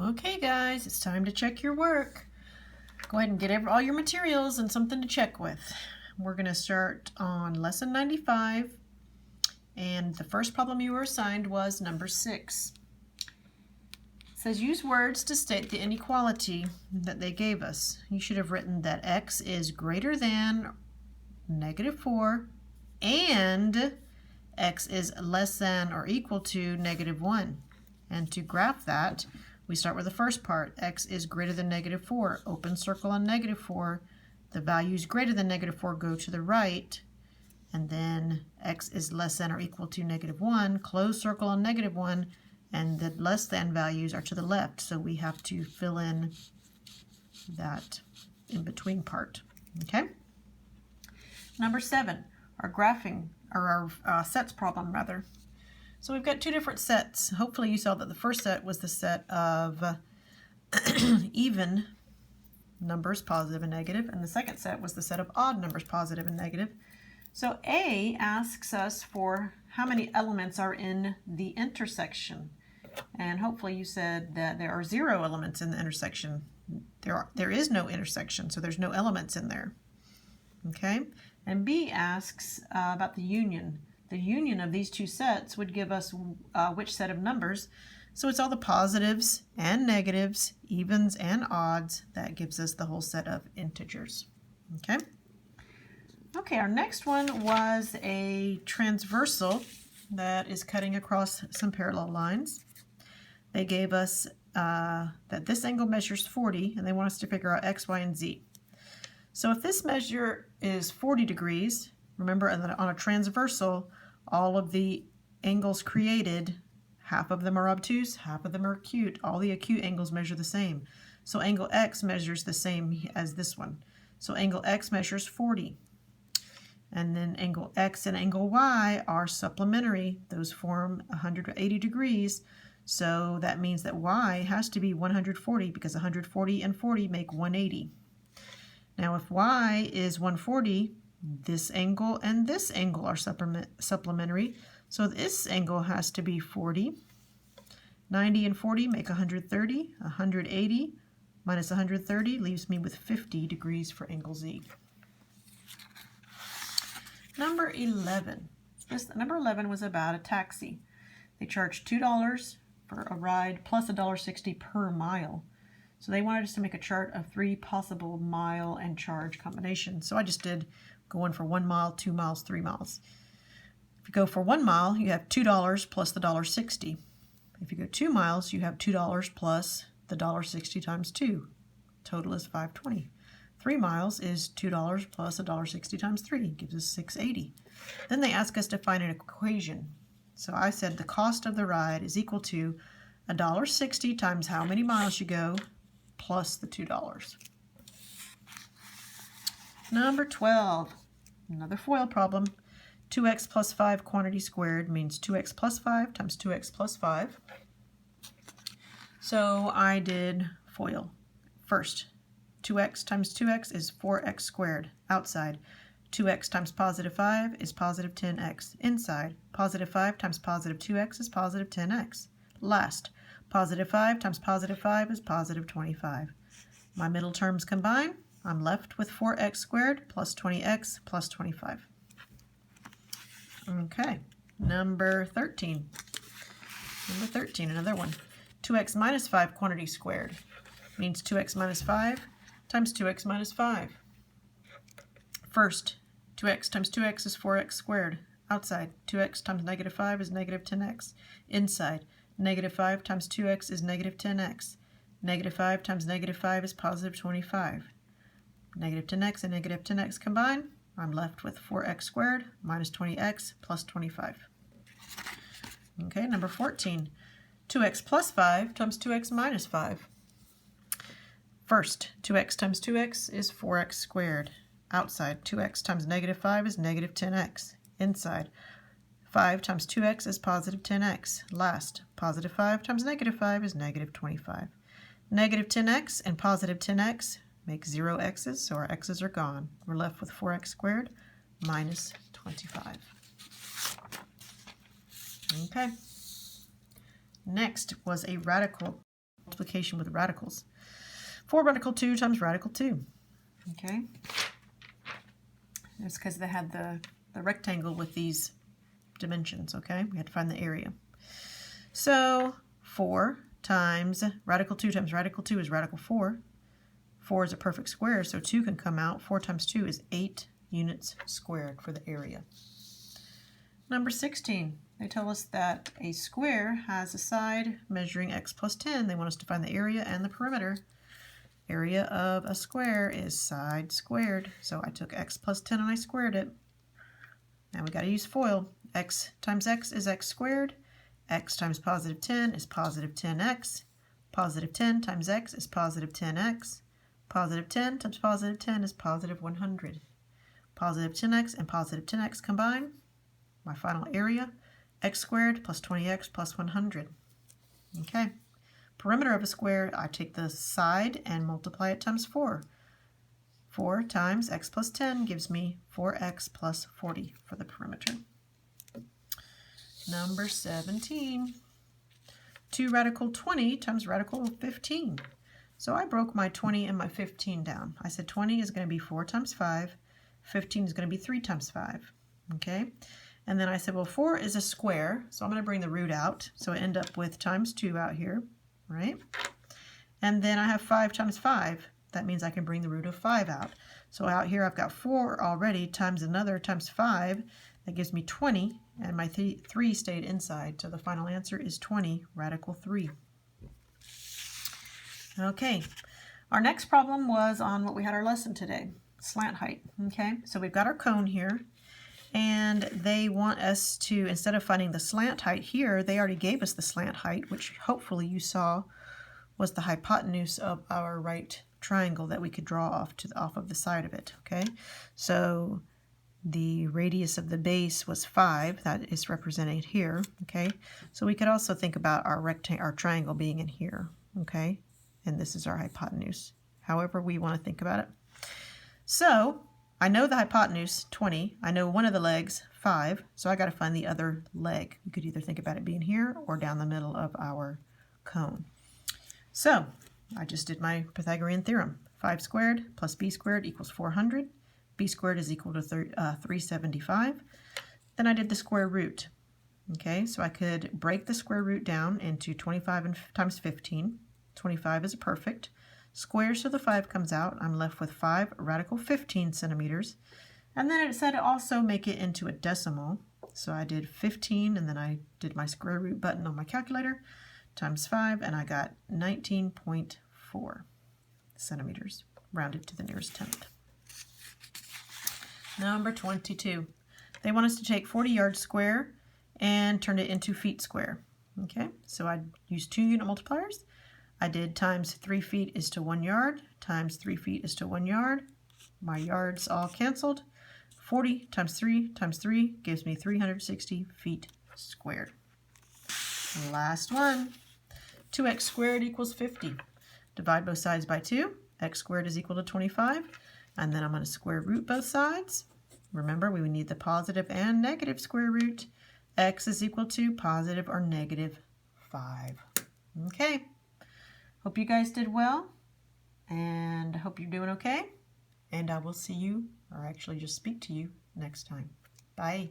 Okay guys, it's time to check your work. Go ahead and get all your materials and something to check with. We're going to start on lesson 95, and the first problem you were assigned was number 6. It says use words to state the inequality that they gave us. You should have written that x is greater than -4 and x is less than or equal to -1. And to graph that, we start with the first part. X is greater than -4. Open circle on -4. The values greater than -4 go to the right. And then x is less than or equal to -1. Close circle on -1. And the less than values are to the left. So we have to fill in that in between part. Okay? Number 7, our graphing, or our sets problem rather. So we've got two different sets. Hopefully you saw that the first set was the set of even numbers, positive and negative, and the second set was the set of odd numbers, positive and negative. So A asks us for how many elements are in the intersection. And hopefully you said that there are 0 elements in the intersection. There is no intersection, so there's no elements in there. Okay? And B asks about the union. The union of these two sets would give us which set of numbers. So it's all the positives and negatives, evens and odds. That gives us the whole set of integers. Okay? Okay, our next one was a transversal that is cutting across some parallel lines. They gave us that this angle measures 40, and they want us to figure out x, y, and z. So if this measure is 40 degrees, remember on a transversal, all of the angles created, half of them are obtuse, half of them are acute. All the acute angles measure the same. So angle x measures the same as this one. So angle x measures 40. And then angle x and angle y are supplementary. Those form 180 degrees. So that means that y has to be 140 because 140 and 40 make 180. Now if y is 140, this angle and this angle are supplementary. So this angle has to be 40. 90 and 40 make 130. 180 minus 130 leaves me with 50 degrees for angle Z. Number 11. Number 11 was about a taxi. They charged $2 for a ride plus $1.60 per mile. So they wanted us to make a chart of 3 possible mile and charge combinations. So I just did going for 1 mile, 2 miles, 3 miles. If you go for 1 mile, you have $2 plus the $1.60. If you go 2 miles, you have $2 plus the $1.60 times 2. Total is $5.20. 3 miles is $2 plus $1.60 times 3, gives us $6.80. Then they ask us to find an equation. So I said the cost of the ride is equal to $1.60 times how many miles you go plus the $2. Number 12, another FOIL problem. 2x plus 5 quantity squared means 2x plus 5 times 2x plus 5. So I did FOIL. First, 2x times 2x is 4x squared. Outside, 2x times positive 5 is positive 10x. Inside, positive 5 times positive 2x is positive 10x. Last, positive 5 times positive 5 is positive 25. My middle terms combine. I'm left with 4x squared plus 20x plus 25. Okay, number 13. Number 13, another one. 2x minus 5 quantity squared means 2x minus 5 times 2x minus 5. First, 2x times 2x is 4x squared. Outside, 2x times negative 5 is negative 10x. Inside, negative 5 times 2x is negative 10x. Negative 5 times negative 5 is positive 25. Negative 10x and negative 10x combine. I'm left with 4x squared minus 20x plus 25. Okay, number 14. 2x plus 5 times 2x minus 5. First, 2x times 2x is 4x squared. Outside, 2x times negative 5 is negative 10x. Inside, 5 times 2x is positive 10x. Last, positive 5 times negative 5 is negative 25. Negative 10x and positive 10x make 0 x's, so our x's are gone. We're left with 4x squared minus 25. Okay. Next was a radical multiplication with radicals. 4 radical 2 times radical 2. Okay? It's because they had the rectangle with these dimensions, okay? We had to find the area. So 4 times radical 2 times radical 2 is radical 4. 4 is a perfect square, so 2 can come out. 4 times 2 is 8 units squared for the area. Number 16, they tell us that a square has a side measuring x plus 10. They want us to find the area and the perimeter. Area of a square is side squared. So I took x plus 10 and I squared it. Now we got to use FOIL. X times x is x squared. X times positive 10 is positive 10x. Positive 10 times x is positive 10x. Positive 10 times positive 10 is positive 100. Positive 10x and positive 10x combine. My final area, x squared plus 20x plus 100. Okay. Perimeter of a square, I take the side and multiply it times 4. 4 times x plus 10 gives me 4x plus 40 for the perimeter. Number 17, 2 radical 20 times radical 15. So I broke my 20 and my 15 down. I said 20 is going to be 4 times 5. 15 is going to be 3 times 5. Okay? And then I said, well, 4 is a square, so I'm going to bring the root out. So I end up with times 2 out here, right? And then I have 5 times 5. That means I can bring the root of 5 out. So out here I've got 4 already times another times 5. That gives me 20, and my 3 stayed inside. So the final answer is 20 radical 3. Okay, our next problem was on what we had our lesson today, slant height. Okay, so we've got our cone here, and they want us to, instead of finding the slant height here, they already gave us the slant height, which hopefully you saw was the hypotenuse of our right triangle that we could draw off of the side of it. Okay, so the radius of the base was 5, that is represented here. Okay, so we could also think about our triangle being in here. Okay, and this is our hypotenuse, however we want to think about it. So I know the hypotenuse, 20. I know one of the legs, 5. So I got to find the other leg. You could either think about it being here or down the middle of our cone. So I just did my Pythagorean theorem. 5 squared plus b squared equals 400. B squared is equal to 375. Then I did the square root. Okay, so I could break the square root down into 25 times 15. 25 is a perfect. Square, so the 5 comes out. I'm left with 5 radical 15 centimeters. And then it said also make it into a decimal. So I did 15, and then I did my square root button on my calculator, times 5, and I got 19.4 centimeters, rounded to the nearest tenth. Number 22. They want us to take 40 yards square and turn it into feet square. Okay, so I used 2 unit multipliers. I did times 3 feet is to 1 yard, times 3 feet is to 1 yard. My yards all canceled. 40 times 3 gives me 360 feet squared. Last one. 2x squared equals 50. Divide both sides by 2. X squared is equal to 25. And then I'm going to square root both sides. Remember, we would need the positive and negative square root. X is equal to positive or negative 5. Okay. Hope you guys did well, and I hope you're doing okay. And I will see you, or actually just speak to you, next time. Bye.